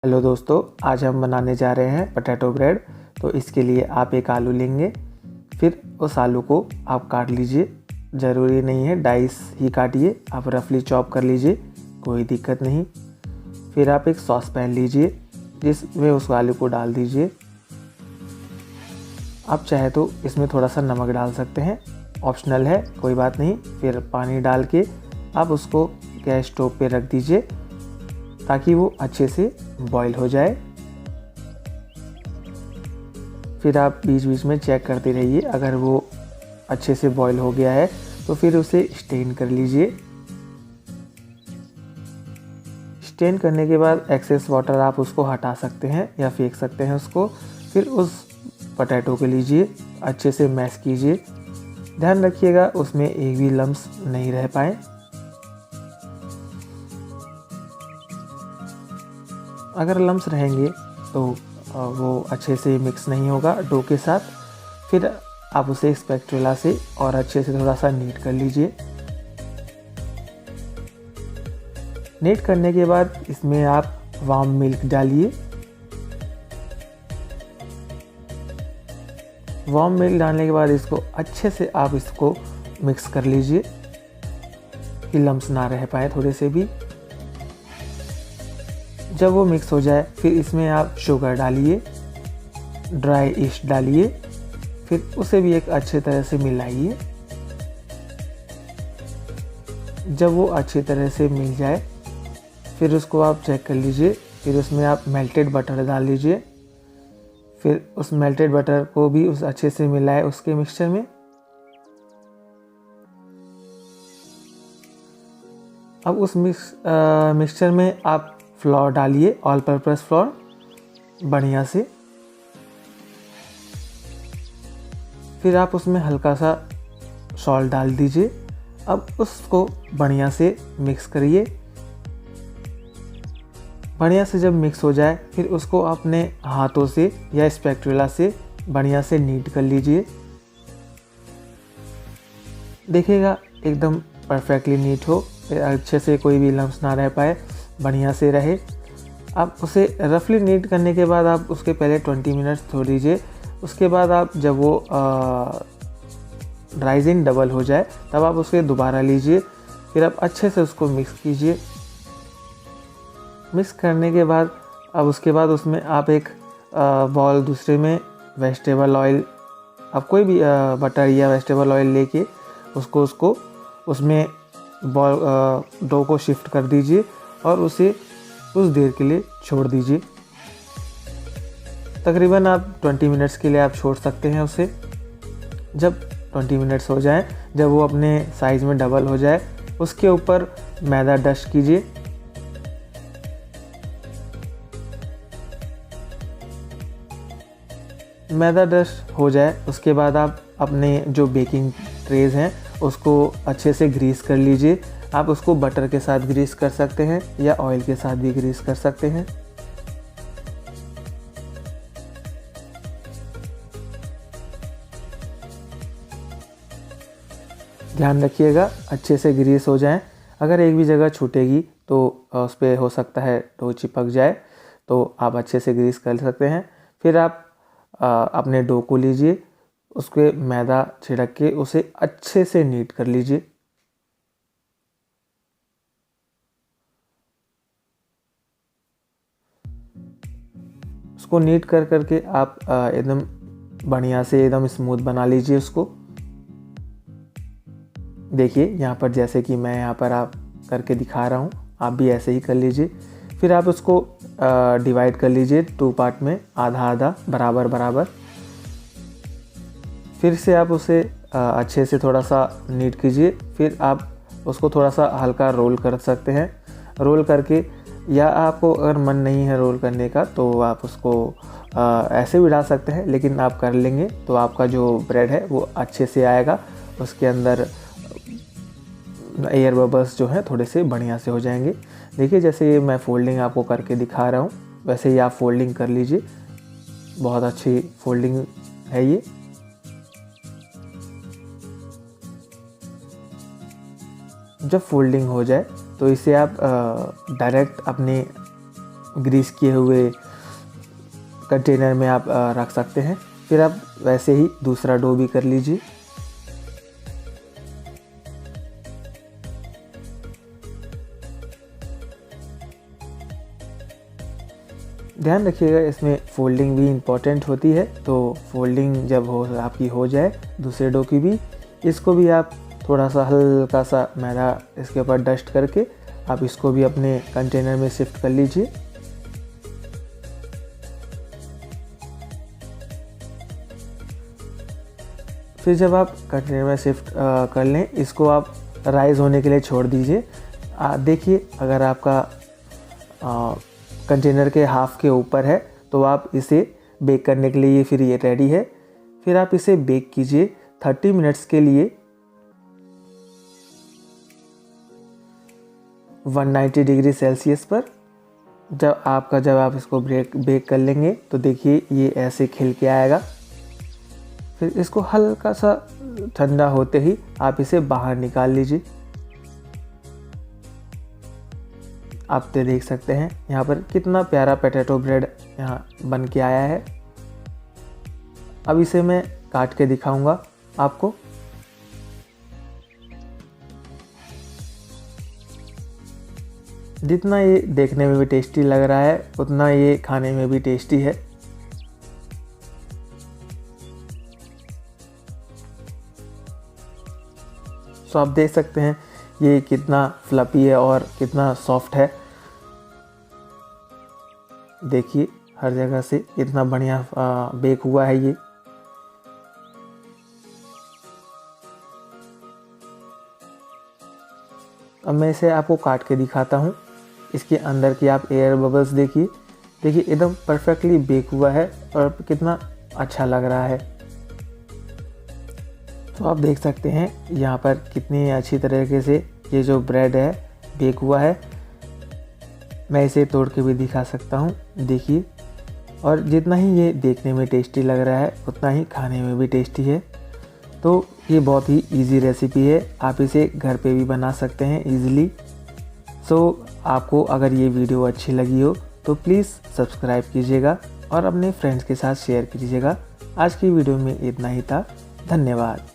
Hello दोस्तों, आज हम बनाने जा रहे हैं पोटैटो ब्रेड। तो इसके लिए आप एक आलू लेंगे, फिर उस आलू को आप काट लीजिए। ज़रूरी नहीं है डाइस ही काटिए, आप रफली चॉप कर लीजिए, कोई दिक्कत नहीं। फिर आप एक सॉस पैन लीजिए जिसमें उस आलू को डाल दीजिए। आप चाहे तो इसमें थोड़ा सा नमक डाल सकते हैं, ऑप्शनल है, कोई बात नहीं। फिर पानी डाल के आप उसको गैस स्टोव पे रख दीजिए ताकि वो अच्छे से बॉईल हो जाए। फिर आप बीच बीच में चेक करते रहिए, अगर वो अच्छे से बॉईल हो गया है तो फिर उसे स्टेन कर लीजिए। स्टेन करने के बाद एक्सेस वाटर आप उसको हटा सकते हैं या फेंक सकते हैं उसको। फिर उस पोटैटो को लीजिए, अच्छे से मैश कीजिए। ध्यान रखिएगा उसमें एक भी लम्स नहीं रह पाए। अगर लम्स रहेंगे तो वो अच्छे से मिक्स नहीं होगा डो के साथ। फिर आप उसे स्पैचुला से और अच्छे से थोड़ा सा नीट कर लीजिए। नीट करने के बाद इसमें आप वार्म मिल्क डालिए। वार्म मिल्क डालने के बाद इसको अच्छे से आप इसको मिक्स कर लीजिए कि लम्स ना रह पाए थोड़े से भी। जब वो मिक्स हो जाए फिर इसमें आप शुगर डालिए, ड्राई ईस्ट डालिए, फिर उसे भी एक अच्छे तरह से मिलाइए। जब वो अच्छी तरह से मिल जाए फिर उसको आप चेक कर लीजिए। फिर उसमें आप मेल्टेड बटर डाल लीजिए। फिर उस मेल्टेड बटर को भी उस अच्छे से मिलाए उसके मिक्सचर में। अब उस मिक्सचर में आप फ्लोर डालिए, ऑल पर्पस फ्लोर बढ़िया से। फिर आप उसमें हल्का सा सॉल्ट डाल दीजिए। अब उसको बढ़िया से मिक्स करिए। बढ़िया से जब मिक्स हो जाए फिर उसको अपने हाथों से या स्पैचुला से बढ़िया से नीट कर लीजिए। देखिएगा एकदम परफेक्टली नीट हो, अच्छे से कोई भी लम्स ना रह पाए, बढ़िया से रहे। आप उसे रफली नीट करने के बाद आप उसके पहले 20 मिनट्स छोड़ दीजिए। उसके बाद आप जब वो राइजिंग डबल हो जाए तब आप उसे दोबारा लीजिए। फिर आप अच्छे से उसको मिक्स कीजिए। मिक्स करने के बाद अब उसके बाद उसमें आप एक बॉल दूसरे में वेजिटेबल ऑयल, आप कोई भी बटर या वेजिटेबल ऑयल लेके उसको उसमें बॉल डो को शिफ्ट कर दीजिए और उसे कुछ देर के लिए छोड़ दीजिए। तकरीबन आप 20 मिनट्स के लिए आप छोड़ सकते हैं उसे। जब 20 मिनट्स हो जाएं, जब वो अपने साइज़ में डबल हो जाए, उसके ऊपर मैदा डस्ट कीजिए। मैदा डस्ट हो जाए उसके बाद आप अपने जो बेकिंग ट्रेज़ हैं उसको अच्छे से ग्रीस कर लीजिए। आप उसको बटर के साथ ग्रीस कर सकते हैं या ऑयल के साथ भी ग्रीस कर सकते हैं। ध्यान रखिएगा अच्छे से ग्रीस हो जाए। अगर एक भी जगह छूटेगी तो उस पर हो सकता है डो चिपक जाए, तो आप अच्छे से ग्रीस कर सकते हैं। फिर आप अपने डो को लीजिए, उसके मैदा छिड़क के उसे अच्छे से नीट कर लीजिए। उसको नीट कर करके आप एकदम बढ़िया से एकदम स्मूथ बना लीजिए उसको। देखिए यहाँ पर जैसे कि मैं यहाँ पर आप करके दिखा रहा हूँ, आप भी ऐसे ही कर लीजिए। फिर आप उसको डिवाइड कर लीजिए 2 पार्ट में, आधा आधा बराबर बराबर। फिर से आप उसे अच्छे से थोड़ा सा नीट कीजिए। फिर आप उसको थोड़ा सा हल्का रोल कर सकते हैं। रोल करके, या आपको अगर मन नहीं है रोल करने का तो आप उसको ऐसे भी डाल सकते हैं, लेकिन आप कर लेंगे तो आपका जो ब्रेड है वो अच्छे से आएगा। उसके अंदर एयर बबल्स जो हैं थोड़े से बढ़िया से हो जाएंगे। देखिए जैसे ये मैं फोल्डिंग आपको करके दिखा रहा हूँ वैसे ही आप फोल्डिंग कर लीजिए। बहुत अच्छी फोल्डिंग है ये। जब फोल्डिंग हो जाए तो इसे आप डायरेक्ट अपने ग्रीस किए हुए कंटेनर में आप रख सकते हैं। फिर आप वैसे ही दूसरा डो भी कर लीजिए। ध्यान रखिएगा इसमें फोल्डिंग भी इम्पॉर्टेंट होती है, तो फोल्डिंग जब आपकी हो जाए दूसरे डो की भी, इसको भी आप थोड़ा सा हल्का सा मैदा इसके ऊपर डस्ट करके आप इसको भी अपने कंटेनर में शिफ्ट कर लीजिए। फिर जब आप कंटेनर में शिफ्ट कर लें, इसको आप राइज़ होने के लिए छोड़ दीजिए। देखिए अगर आपका कंटेनर के हाफ के ऊपर है तो आप इसे बेक करने के लिए फिर ये रेडी है। फिर आप इसे बेक कीजिए 30 मिनट्स के लिए 190 डिग्री सेल्सियस पर। जब आप इसको बेक कर लेंगे तो देखिए ये ऐसे खिल के आएगा। फिर इसको हल्का सा ठंडा होते ही आप इसे बाहर निकाल लीजिए। आप तो देख सकते हैं यहाँ पर कितना प्यारा पोटैटो ब्रेड यहाँ बन के आया है। अब इसे मैं काट के दिखाऊंगा आपको। जितना ये देखने में भी टेस्टी लग रहा है उतना ये खाने में भी टेस्टी है। तो आप देख सकते हैं ये कितना फ्लफी है और कितना सॉफ्ट है। देखिए हर जगह से इतना बढ़िया बेक हुआ है ये। अब मैं इसे आपको काट के दिखाता हूँ। इसके अंदर की आप एयर बबल्स देखिए एकदम परफेक्टली बेक हुआ है और कितना अच्छा लग रहा है। तो आप देख सकते हैं यहाँ पर कितनी अच्छी तरीके से ये जो ब्रेड है बेक हुआ है। मैं इसे तोड़ के भी दिखा सकता हूँ, देखिए। और जितना ही ये देखने में टेस्टी लग रहा है उतना ही खाने में भी टेस्टी है। तो ये बहुत ही इजी रेसिपी है, आप इसे घर पे भी बना सकते हैं इजीली। सो आपको अगर ये वीडियो अच्छी लगी हो तो प्लीज़ सब्सक्राइब कीजिएगा और अपने फ्रेंड्स के साथ शेयर कीजिएगा। आज की वीडियो में इतना ही था। धन्यवाद।